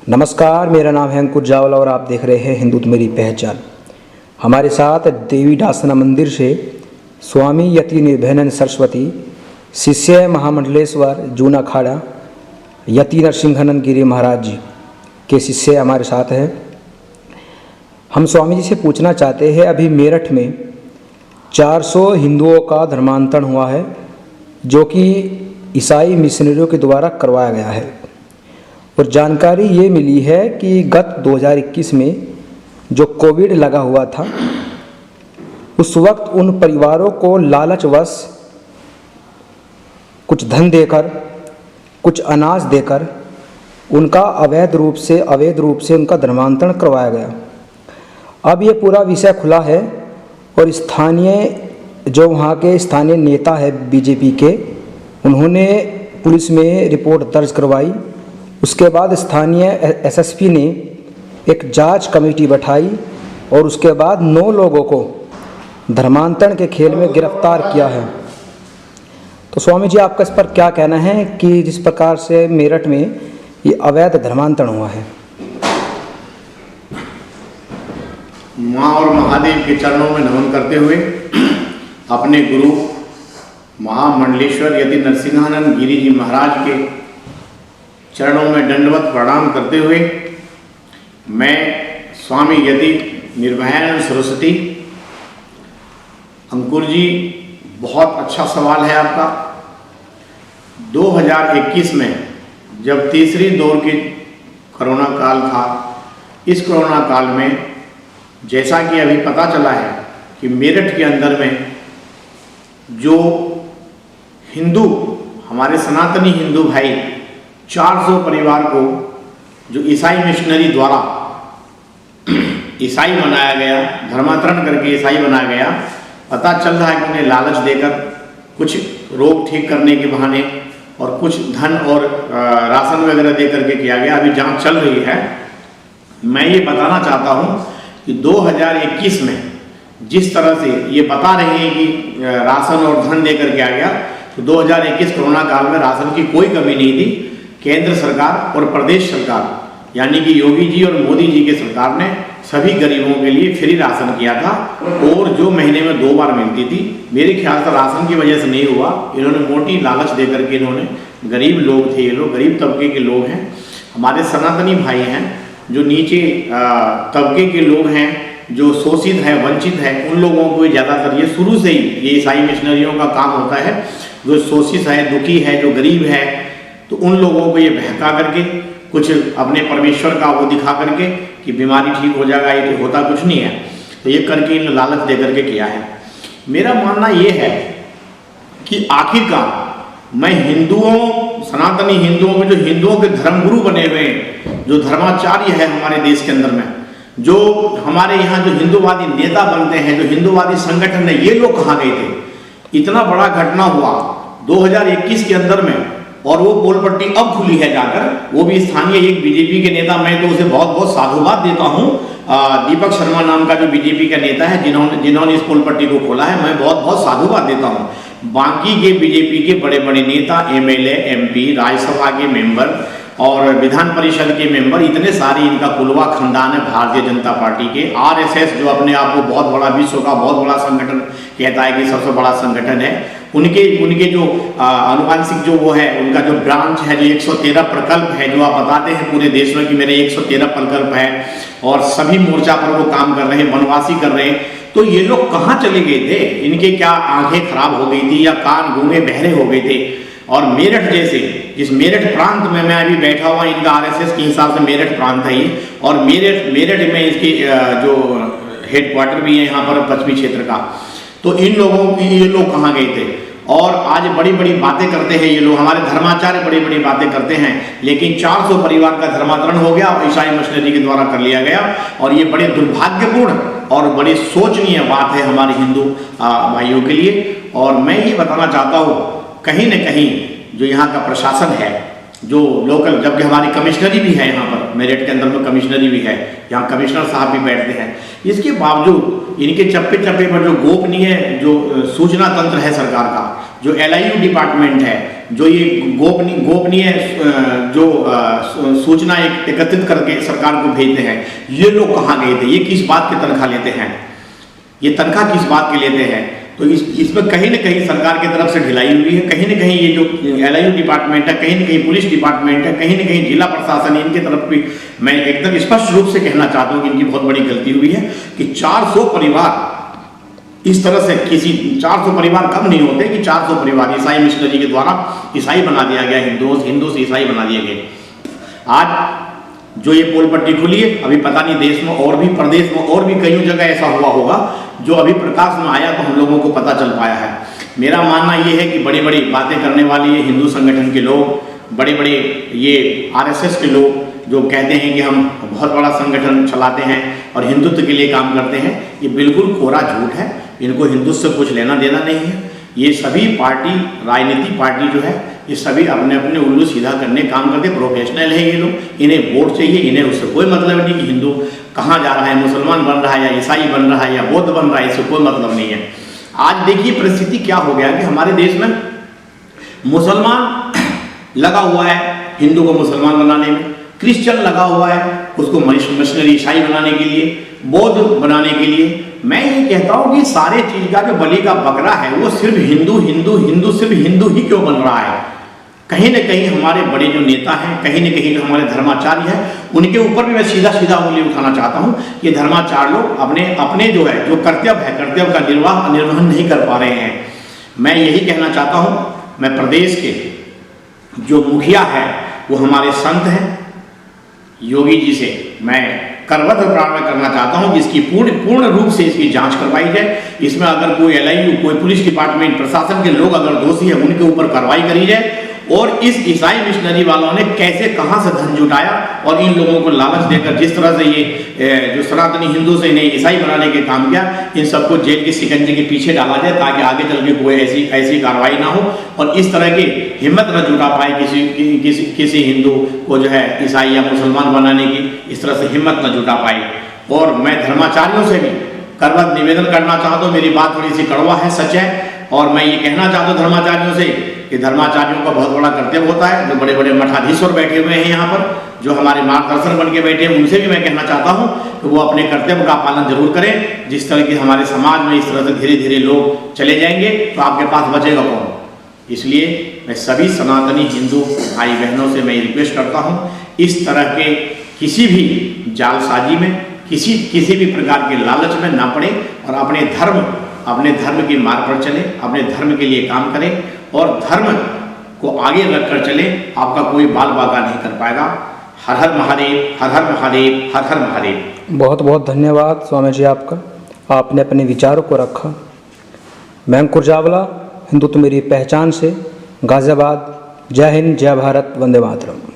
नमस्कार, मेरा नाम है अंकुर जावल और आप देख रहे हैं हिंदुत्व मेरी पहचान। हमारे साथ देवी डासना मंदिर से स्वामी यति निर्भयानंद सरस्वती, शिष्य महामंडलेश्वर जूना अखाड़ा यति नरसिंहानंद गिरी महाराज जी के शिष्य हमारे साथ हैं। हम स्वामी जी से पूछना चाहते हैं, अभी मेरठ में 400 हिंदुओं का धर्मांतरण हुआ है जो कि ईसाई मिशनरियों के द्वारा करवाया गया है, और जानकारी ये मिली है कि गत 2021 में जो कोविड लगा हुआ था उस वक्त उन परिवारों को लालचवश कुछ धन देकर, कुछ अनाज देकर उनका अवैध रूप से उनका धर्मांतरण करवाया गया। अब ये पूरा विषय खुला है और जो वहाँ के स्थानीय नेता है बीजेपी के, उन्होंने पुलिस में रिपोर्ट दर्ज करवाई। उसके बाद स्थानीय एसएसपी ने एक जांच कमेटी बैठाई और उसके बाद 9 लोगों को धर्मांतरण के खेल में गिरफ्तार किया है। तो स्वामी जी, आपका इस पर क्या कहना है कि जिस प्रकार से मेरठ में ये अवैध धर्मांतरण हुआ है? माँ और महादेव के चरणों में नमन करते हुए अपने गुरु महामंडलेश्वर यति नरसिंहानंद गिरी जी महाराज के चरणों में दंडवत प्रणाम करते हुए मैं स्वामी यति निर्भयानंद सरस्वती। अंकुर जी, बहुत अच्छा सवाल है आपका। 2021 में जब तीसरी दौर की कोरोना काल था, इस कोरोना काल में जैसा कि अभी पता चला है कि मेरठ के अंदर में जो हिंदू, हमारे सनातनी हिंदू भाई 400 परिवार को जो ईसाई मिशनरी द्वारा ईसाई बनाया गया, धर्मांतरण करके ईसाई बनाया गया, पता चल रहा है कि उन्हें लालच देकर कुछ रोग ठीक करने के बहाने और कुछ धन और राशन वगैरह दे करके किया गया। अभी जांच चल रही है। मैं ये बताना चाहता हूँ कि 2021 में जिस तरह से ये बता रहे हैं कि राशन और धन दे करके आ गया, तो 2021 कोरोना काल में राशन की कोई कमी नहीं थी। केंद्र सरकार और प्रदेश सरकार यानी कि योगी जी और मोदी जी के सरकार ने सभी गरीबों के लिए फ्री राशन किया था, और जो महीने में 2 बार मिलती थी। मेरे ख्याल से राशन की वजह से नहीं हुआ, इन्होंने मोटी लालच दे करके इन्होंने, गरीब लोग थे ये लोग, गरीब तबके के लोग हैं, हमारे सनातनी भाई हैं, जो नीचे तबके के लोग हैं, जो शोषित है, वंचित है, उन लोगों को ज़्यादातर ये शुरू से ही ये ईसाई मिशनरियों का काम होता है। जो शोषित है, दुखी है, जो गरीब है, तो उन लोगों को ये बहका करके कुछ अपने परमेश्वर का वो दिखा करके कि बीमारी ठीक हो जाएगा, ये तो होता कुछ नहीं है, तो ये करके इन लालच दे करके किया है। मेरा मानना ये है कि आखिरकार मैं हिंदुओं, सनातनी हिंदुओं में जो हिंदुओं के धर्मगुरु बने हुए हैं, जो धर्माचार्य है हमारे देश के अंदर में, जो हमारे यहाँ जो हिंदूवादी नेता बनते हैं, जो हिंदूवादी संगठन है, ये लोग कहाँ गए थे? इतना बड़ा घटना हुआ 2021 के अंदर में, और वो पोल पट्टी अब खुली है जाकर, वो भी स्थानीय एक बीजेपी के नेता, मैं तो उसे बहुत बहुत साधुवाद देता हूँ, दीपक शर्मा नाम का जो बीजेपी का नेता है, जिन्होंने इस पोल पट्टी को खोला है, मैं बहुत बहुत साधुवाद देता हूँ। बाकी के बीजेपी के बड़े बड़े नेता, एमएलए, एमपी, राज्यसभा के मेंबर और विधान परिषद के मेंबर, इतने सारे इनका कुलवा खानदान है भारतीय जनता पार्टी के। आरएसएस जो अपने आप को बहुत बड़ा, विश्व का बहुत बड़ा संगठन कहता है कि सबसे बड़ा संगठन है, उनके जो आनुवांशिक जो वो है, उनका जो ब्रांच है, जो 113 प्रकल्प है, जो आप बताते हैं पूरे देश में कि मेरे 113 प्रकल्प है और सभी मोर्चा पर वो काम कर रहे हैं, वनवासी कर रहे हैं, तो ये लोग कहाँ चले गए थे? इनके क्या आंखें खराब हो गई थी या कान गूंगे बहरे हो गए थे? और मेरठ जैसे, जिस मेरठ प्रांत में मैं अभी बैठा हुआ, इनका आरएसएस के हिसाब से मेरठ प्रांत है ये, और मेरठ में इसके जो हेडक्वार्टर भी है यहाँ पर पश्चिमी क्षेत्र का, तो इन लोगों की, ये लोग कहाँ गए थे? और आज बड़ी बड़ी बातें करते हैं ये लोग, हमारे धर्माचार्य बड़ी बड़ी बातें करते हैं, लेकिन 400 परिवार का धर्मांतरण हो गया और ईसाई मिशनरी के द्वारा कर लिया गया, और ये बड़े दुर्भाग्यपूर्ण और बड़ी शोचनीय बात है हमारे हिंदू भाइयों के लिए। और मैं ये बताना चाहता हूँ, कहीं न कहीं जो यहाँ का प्रशासन है, जो लोकल, जबकि हमारी कमिश्नरी भी है यहाँ पर, मेरठ के अंदर में कमिश्नरी भी है, यहाँ कमिश्नर साहब भी बैठते हैं, इसके बावजूद इनके चप्पे चप्पे पर जो गोपनीय जो सूचना तंत्र है सरकार का, जो LIU डिपार्टमेंट है, जो ये गोपनीय जो सूचना एकत्रित करके सरकार को भेजते हैं, ये लोग कहाँ गए थे, ये किस बात की तनख्वाह लेते हैं, ये तनख्वाह किस बात के लेते हैं। तो इसमें कहीं न कहीं सरकार की तरफ से ढिलाई हुई है। कहीं न कहीं ये जो LIU डिपार्टमेंट है, कहीं न कहीं पुलिस डिपार्टमेंट है, कहीं न कहीं जिला प्रशासन, इनकी तरफ भी मैं एकदम स्पष्ट रूप से कहना चाहता हूँ कि इनकी बहुत बड़ी गलती हुई है कि 400 परिवार इस तरह से, किसी 400 परिवार कम नहीं होते कि 400 परिवार ईसाई मिशनरी के द्वारा ईसाई बना दिया गया, हिंदू से ईसाई बना दिए गए। आज जो ये पोल पट्टी खुली है, अभी पता नहीं देश में और भी, प्रदेश में और भी कई जगह ऐसा हुआ होगा जो अभी प्रकाश में आया तो हम लोगों को पता चल पाया है। मेरा मानना ये है कि बड़ी बड़ी बातें करने वाली ये हिंदू संगठन के लोग, बड़े बड़े ये RSS के लोग जो कहते हैं कि हम बहुत बड़ा संगठन चलाते हैं और हिंदुत्व के लिए काम करते हैं, ये बिल्कुल कोरा झूठ है। इनको हिंदुत्व से कुछ लेना देना नहीं है। ये सभी पार्टी, राजनीतिक पार्टी जो है, ये सभी अपने अपने उल्लू सीधा करने काम करते, प्रोफेशनल है ये लोग। इन्हें वोट चाहिए, इन्हें उससे कोई मतलब नहीं कि हिंदू कहाँ जा रहा है, मुसलमान बन रहा है या ईसाई बन रहा है या बौद्ध बन रहा है, इससे कोई मतलब नहीं है। आज देखिए परिस्थिति क्या हो गया कि हमारे देश में मुसलमान लगा हुआ है हिंदू को मुसलमान बनाने में, क्रिश्चियन लगा हुआ है उसको मिशनरी ईसाई बनाने के लिए, बौद्ध बनाने के लिए। मैं ये कहता हूँ कि सारे चीज का जो बलि का बकरा है वो सिर्फ हिंदू सिर्फ हिंदू ही क्यों बन रहा है। कहीं न कहीं हमारे बड़े जो नेता हैं, कहीं न कहीं जो हमारे धर्माचार्य हैं, उनके ऊपर भी मैं सीधा उंगली उठाना चाहता हूँ। ये धर्माचार्य लोग अपने जो है, जो कर्तव्य का निर्वहन नहीं कर पा रहे हैं। मैं यही कहना चाहता हूँ, मैं प्रदेश के जो मुखिया है वो हमारे संत हैं, योगी जी से मैं करवत प्रार्थना करना चाहता हूं कि इसकी पूर्ण रूप से इसकी जांच करवाई जाए। इसमें अगर कोई LIU, कोई पुलिस डिपार्टमेंट, प्रशासन के लोग अगर दोषी है, उनके ऊपर कार्रवाई करी जाए। और इस ईसाई मिशनरी वालों ने कैसे, कहां से धन जुटाया और इन लोगों को लालच देकर जिस तरह से ये जो सनातनी हिंदू से इन्हें ईसाई बनाने के काम किया, इन सबको जेल के शिकंजे के पीछे डाला जाए ताकि आगे चल के कोई ऐसी कार्रवाई ना हो और इस तरह की हिम्मत न जुटा पाए किसी हिंदू को जो है ईसाई या मुसलमान बनाने की, इस तरह से हिम्मत न जुटा पाए। और मैं धर्माचार्यों से भी करवत निवेदन करना चाहता हूँ, मेरी बात थोड़ी सी कड़वा है, सच है, और मैं ये कहना चाहता हूँ धर्माचार्यों से कि धर्माचार्यों का बहुत बड़ा कर्तव्य होता है। जो बड़े बड़े मठाधीश्वर बैठे हुए हैं यहाँ पर, जो हमारे मार्गदर्शन बन के बैठे हैं, उनसे भी मैं कहना चाहता हूँ कि वो अपने कर्तव्य का पालन जरूर करें। जिस तरह की हमारे समाज में इस तरह से धीरे धीरे लोग चले जाएंगे तो आपके पास बचेगा कौन। इसलिए मैं सभी सनातनी हिंदू भाई बहनों से मैं रिक्वेस्ट करता हूँ, इस तरह के किसी भी जालसाजी में, किसी भी प्रकार के लालच में ना पड़े और अपने धर्म के मार्ग पर चले, अपने धर्म के लिए काम करें और धर्म को आगे रखकर चले। आपका कोई बाल बाका नहीं कर पाएगा। हर हर महादेव, हर हर महादेव, हर हर महादेव। बहुत बहुत धन्यवाद स्वामी जी आपका, आपने अपने विचारों को रखा। मैं अंकुर जावला, हिंदुत्व मेरी पहचान से, गाजियाबाद। जय हिंद, जय भारत, वंदे मातरम।